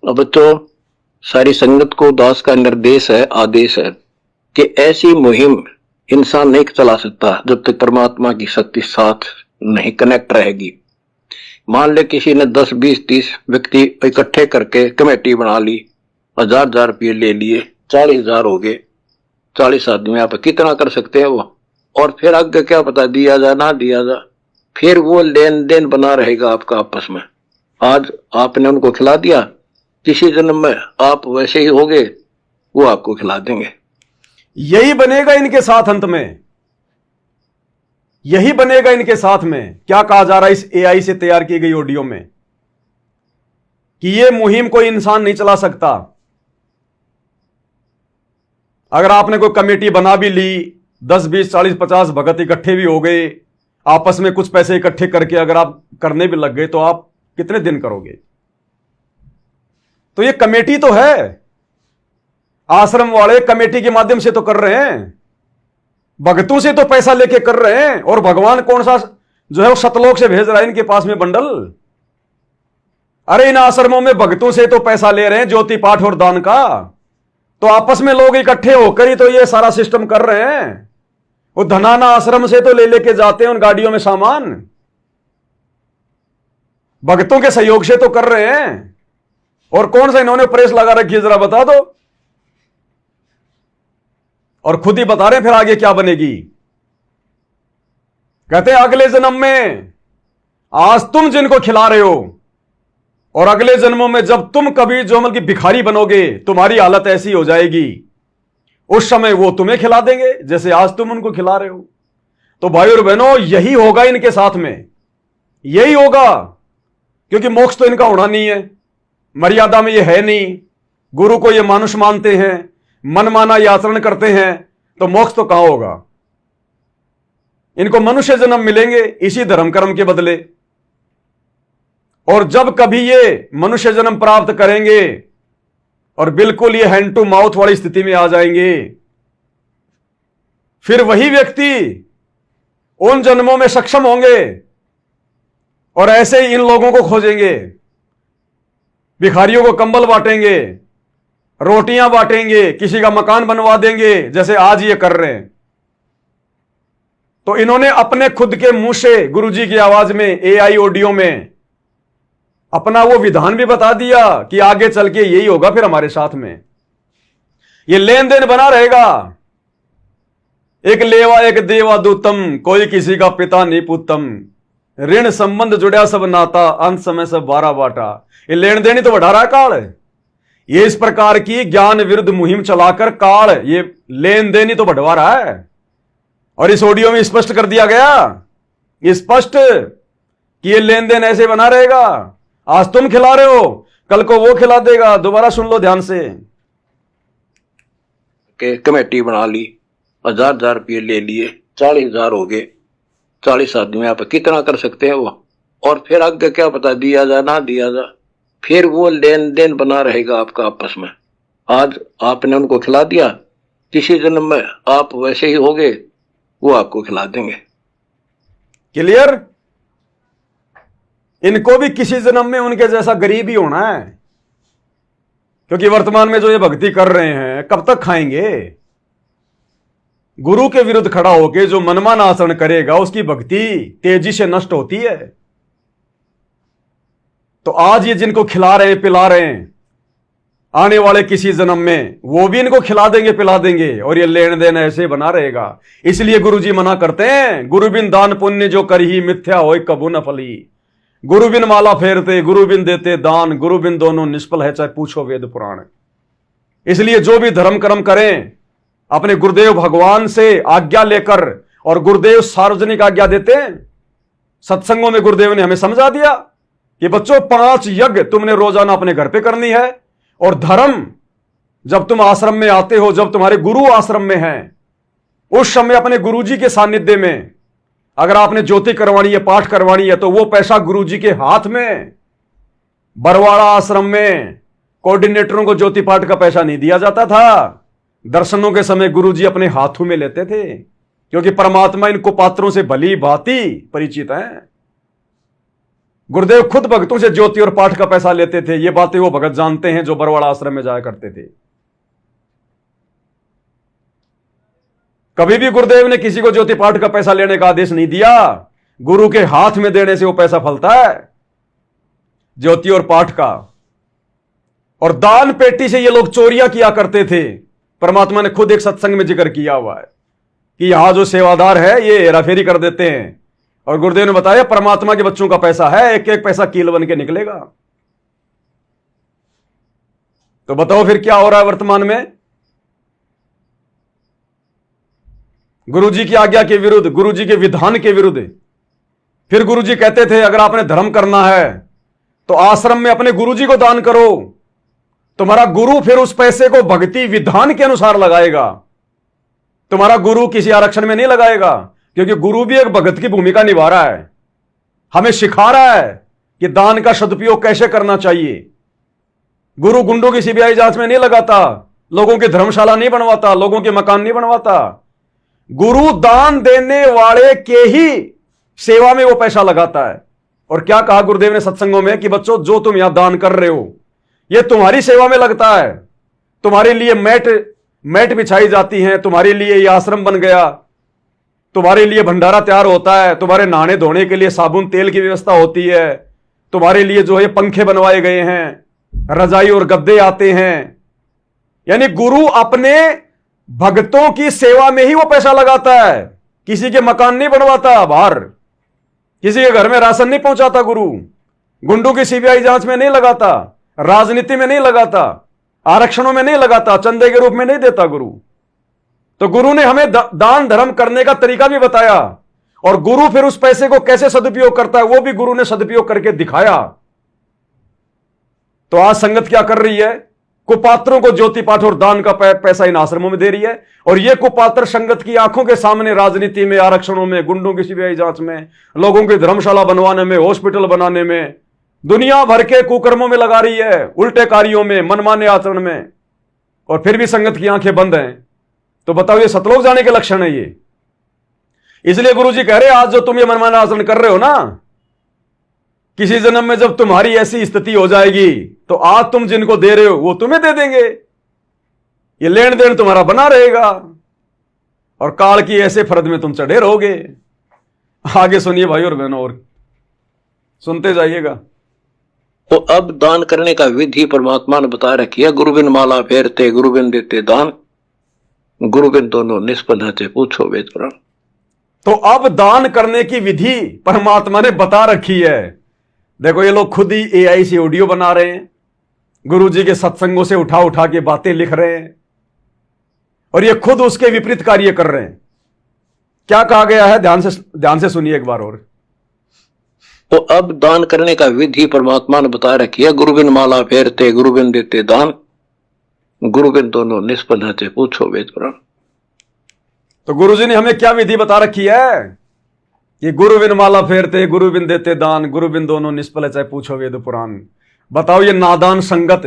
अब तो सारी संगत को दास का निर्देश है, आदेश है कि ऐसी मुहिम इंसान नहीं चला सकता जब तक परमात्मा की शक्ति साथ नहीं कनेक्ट रहेगी। मान ले किसी ने 10, 20, 30 व्यक्ति इकट्ठे करके कमेटी बना ली, 1000 रुपये ले लिए, 40,000 हो गए। 40 आदमी आप कितना कर सकते हैं वो? और फिर आगे क्या पता दिया जा ना दिया जा, फिर वो लेन देन बना रहेगा आपका आपस में। आज आपने उनको खिला दिया, किसी जन्म में आप वैसे ही होगे, वो आपको खिला देंगे। यही बनेगा इनके साथ अंत में, यही बनेगा इनके साथ में। क्या कहा जा रहा है इस एआई से तैयार की गई ऑडियो में कि यह मुहिम कोई इंसान नहीं चला सकता। अगर आपने कोई कमेटी बना भी ली, 10, 20, 40, 50 भगत इकट्ठे भी हो गए, आपस में कुछ पैसे इकट्ठे करके अगर आप करने भी लग गए तो आप कितने दिन करोगे? तो ये कमेटी तो है, आश्रम वाले कमेटी के माध्यम से तो कर रहे हैं, भगतों से तो पैसा लेके कर रहे हैं। और भगवान कौन सा जो है वो सतलोक से भेज रहा है इनके पास में बंडल। अरे इन आश्रमों में भगतों से तो पैसा ले रहे हैं, ज्योति पाठ और दान का। तो आपस में लोग इकट्ठे होकर ही तो ये सारा सिस्टम कर रहे हैं। वो धनाना आश्रम से तो ले लेके जाते हैं उन गाड़ियों में सामान, भगतों के सहयोग से तो कर रहे हैं। और कौन सा इन्होंने प्रेस लगा रखी है जरा बता दो। और खुद ही बता रहे हैं फिर आगे क्या बनेगी। कहते हैं अगले जन्म में आज तुम जिनको खिला रहे हो और अगले जन्मों में जब तुम कभी जो मतलब कि भिखारी बनोगे, तुम्हारी हालत ऐसी हो जाएगी, उस समय वो तुम्हें खिला देंगे जैसे आज तुम उनको खिला रहे हो। तो भाई और बहनों यही होगा इनके साथ में, यही होगा। क्योंकि मोक्ष तो इनका होना नहीं है, मर्यादा में ये है नहीं, गुरु को ये मानुष मानते हैं, मनमाना ये आचरण करते हैं, तो मोक्ष तो कहां होगा। इनको मनुष्य जन्म मिलेंगे इसी धर्म कर्म के बदले। और जब कभी ये मनुष्य जन्म प्राप्त करेंगे और बिल्कुल ये हैंड टू माउथ वाली स्थिति में आ जाएंगे, फिर वही व्यक्ति उन जन्मों में सक्षम होंगे और ऐसे ही इन लोगों को खोजेंगे, भिखारियों को कंबल बांटेंगे, रोटियां बांटेंगे, किसी का मकान बनवा देंगे जैसे आज ये कर रहे हैं। तो इन्होंने अपने खुद के मुंह से गुरुजी की आवाज में, एआई ऑडियो में अपना वो विधान भी बता दिया कि आगे चल के यही होगा फिर हमारे साथ में। ये लेन देन बना रहेगा, एक लेवा एक देवा दूतम, कोई किसी का पिता नहीं पुतम, ऋण संबंध जुड़ा सब नाता, अंत समय सब बारा बाटा। ये लेन देन ही तो बढ़ा रहा है काल। ये इस प्रकार की ज्ञान विरुद्ध मुहिम चलाकर काल ये लेन देन ही तो बढ़वा रहा है। और इस ऑडियो में स्पष्ट कर दिया गया, स्पष्ट कि ये लेन देन ऐसे बना रहेगा। आज तुम खिला रहे हो, कल को वो खिला देगा। दोबारा सुन लो ध्यान से। कमेटी बना ली, 1000 रुपये ले लिए, 40,000 हो गए। 40 आदमी आप कितना कर सकते हैं वो? और फिर आगे क्या पता दिया जा ना दिया जा, फिर वो लेन देन बना रहेगा आपका आपस में। आज आपने उनको खिला दिया, किसी जन्म में आप वैसे ही होगे, वो आपको खिला देंगे। क्लियर? इनको भी किसी जन्म में उनके जैसा गरीब ही होना है। क्योंकि वर्तमान में जो ये भक्ति कर रहे हैं कब तक खाएंगे? गुरु के विरुद्ध खड़ा होकर जो मनमाना आचरण करेगा उसकी भक्ति तेजी से नष्ट होती है। तो आज ये जिनको खिला रहे हैं पिला रहे हैं, आने वाले किसी जन्म में वो भी इनको खिला देंगे पिला देंगे और ये लेन देन ऐसे बना रहेगा। इसलिए गुरुजी मना करते हैं, गुरु बिन दान पुण्य जो करही मिथ्या होय कबू न फली। गुरु बिन माला फेरते, गुरु बिन देते दान, गुरु बिन दोनों निष्फल है चाहे पूछो वेद पुराण। इसलिए जो भी धर्म कर्म करें अपने गुरुदेव भगवान से आज्ञा लेकर, और गुरुदेव सार्वजनिक आज्ञा देते हैं। सत्संगों में गुरुदेव ने हमें समझा दिया कि बच्चों 5 यज्ञ तुमने रोजाना अपने घर पे करनी है। और धर्म जब तुम आश्रम में आते हो, जब तुम्हारे गुरु आश्रम में हैं, उस समय अपने गुरुजी के सानिध्य में अगर आपने ज्योति करवानी है, पाठ करवानी है, तो वो पैसा गुरुजी के हाथ में। बरवाड़ा आश्रम में कोऑर्डिनेटरों को ज्योति पाठ का पैसा नहीं दिया जाता था। दर्शनों के समय गुरुजी अपने हाथों में लेते थे, क्योंकि परमात्मा इन कुपात्रों से भली भांति परिचित है। गुरुदेव खुद भक्तों से ज्योति और पाठ का पैसा लेते थे। ये बातें वो भगत जानते हैं जो बरवाड़ा आश्रम में जाया करते थे। कभी भी गुरुदेव ने किसी को ज्योति पाठ का पैसा लेने का आदेश नहीं दिया। गुरु के हाथ में देने से वो पैसा फलता है, ज्योति और पाठ का। और दान पेटी से ये लोग चोरियां किया करते थे। परमात्मा ने खुद एक सत्संग में जिक्र किया हुआ है कि यहां जो सेवादार है ये हेराफेरी कर देते हैं। और गुरुदेव ने बताया परमात्मा के बच्चों का पैसा है, एक एक पैसा कील बन के निकलेगा। तो बताओ फिर क्या हो रहा है वर्तमान में? गुरुजी की आज्ञा के विरुद्ध, गुरुजी के विधान के विरुद्ध। फिर गुरुजी कहते थे अगर आपने धर्म करना है तो आश्रम में अपने गुरुजी को दान करो। तुम्हारा गुरु फिर उस पैसे को भक्ति विधान के अनुसार लगाएगा। तुम्हारा गुरु किसी आरक्षण में नहीं लगाएगा, क्योंकि गुरु भी एक भगत की भूमिका निभा रहा है। हमें सिखा रहा है कि दान का सदुपयोग कैसे करना चाहिए। गुरु गुंडों की सीबीआई जांच में नहीं लगाता, लोगों की धर्मशाला नहीं बनवाता, लोगों के मकान नहीं बनवाता। गुरु दान देने वाले के ही सेवा में वो पैसा लगाता है। और क्या कहा गुरुदेव ने सत्संगों में कि बच्चों जो तुम यहां दान कर रहे हो ये तुम्हारी सेवा में लगता है। तुम्हारे लिए मैट बिछाई जाती है, तुम्हारे लिए यह आश्रम बन गया, तुम्हारे लिए भंडारा तैयार होता है, तुम्हारे नहाने धोने के लिए साबुन तेल की व्यवस्था होती है, तुम्हारे लिए जो है पंखे बनवाए गए हैं, रजाई और गद्दे आते हैं। यानी गुरु अपने भक्तों की सेवा में ही वो पैसा लगाता है। किसी के मकान नहीं बनवाता बाहर, किसी के घर में राशन नहीं पहुंचाता गुरु, गुंडों की सीबीआई जांच में नहीं लगाता, राजनीति में नहीं लगाता, आरक्षणों में नहीं लगाता, चंदे के रूप में नहीं देता गुरु। तो गुरु ने हमें दान धर्म करने का तरीका भी बताया। और गुरु फिर उस पैसे को कैसे सदुपयोग करता है वो भी गुरु ने सदुपयोग करके दिखाया। तो आज संगत क्या कर रही है? कुपात्रों को ज्योति पाठ और दान का पैसा इन आश्रमों में दे रही है। और ये कुपात्र संगत की आंखों के सामने राजनीति में, आरक्षणों में, गुंडों की सीबीआई जांच में, लोगों की धर्मशाला बनवाने में, हॉस्पिटल बनाने में, दुनिया भर के कुकर्मों में लगा रही है, उल्टे कार्यों में, मनमाने आचरण में। और फिर भी संगत की आंखें बंद हैं। तो बताओ ये सतलोक जाने के लक्षण है ये? इसलिए गुरुजी कह रहे आज जो तुम ये मनमाना आचरण कर रहे हो ना, किसी जन्म में जब तुम्हारी ऐसी स्थिति हो जाएगी तो आज तुम जिनको दे रहे हो वो तुम्हें दे देंगे। ये लेन देन तुम्हारा बना रहेगा और काल की ऐसे फर्द में तुम चढ़े रहोगे। आगे सुनिए भाई और बहनों, और सुनते जाइएगा। तो अब दान करने का विधि परमात्मा ने बता रखी है। गुरुबिन माला फेरते, गुरुबिन देते दान, गुरुबिन दोनों निष्पन्न थे, पूछो वेद पुराण। तो अब दान करने की विधि परमात्मा ने बता रखी है। देखो ये लोग खुद ही एआई से ऑडियो बना रहे हैं, गुरुजी के सत्संगों से उठा उठा के बातें लिख रहे हैं और ये खुद उसके विपरीत कार्य कर रहे हैं। क्या कहा गया है ध्यान से सुनिए एक बार और। तो अब दान करने का विधि परमात्मा ने बता रखी है। गुरुबिन माला फेरते, गुरुबिन देते दान, गुरुबिन दोनों निष्पन्न थे, पूछो वेद पुराण। तो गुरुजी ने हमें क्या विधि बता रखी है कि गुरुबिन माला फेरते, गुरुबिन देते दान, गुरुबिन दोनों निष्फल, चाहे पूछो वेद पुराण। बताओ ये नादान संगत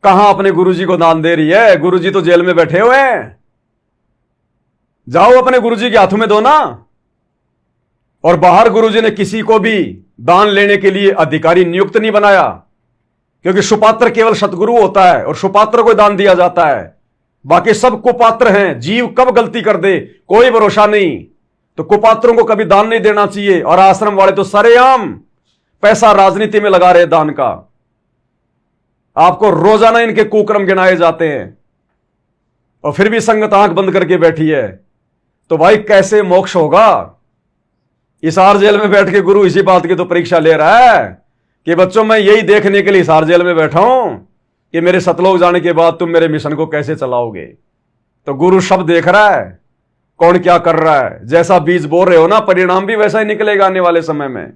कहां अपने गुरुजी को दान दे रही है? गुरुजी तो जेल में बैठे हुए हैं। जाओ अपने गुरुजी के हाथों में दो ना। और बाहर गुरुजी ने किसी को भी दान लेने के लिए अधिकारी नियुक्त नहीं बनाया, क्योंकि सुपात्र केवल सतगुरु होता है और सुपात्र को दान दिया जाता है। बाकी सब कुपात्र हैं। जीव कब गलती कर दे कोई भरोसा नहीं। तो कुपात्रों को कभी दान नहीं देना चाहिए। और आश्रम वाले तो सरेआम पैसा राजनीति में लगा रहे दान का। आपको रोजाना इनके कुकर्म गिनाए जाते हैं और फिर भी संगत आंख बंद करके बैठी है। तो भाई कैसे मोक्ष होगा? हिसार जेल में बैठ के गुरु इसी बात की तो परीक्षा ले रहा है कि बच्चों मैं यही देखने के लिए हिसार जेल में बैठा हूं कि मेरे सतलोक जाने के बाद तुम मेरे मिशन को कैसे चलाओगे। तो गुरु सब देख रहा है कौन क्या कर रहा है। जैसा बीज बो रहे हो ना, परिणाम भी वैसा ही निकलेगा आने वाले समय में।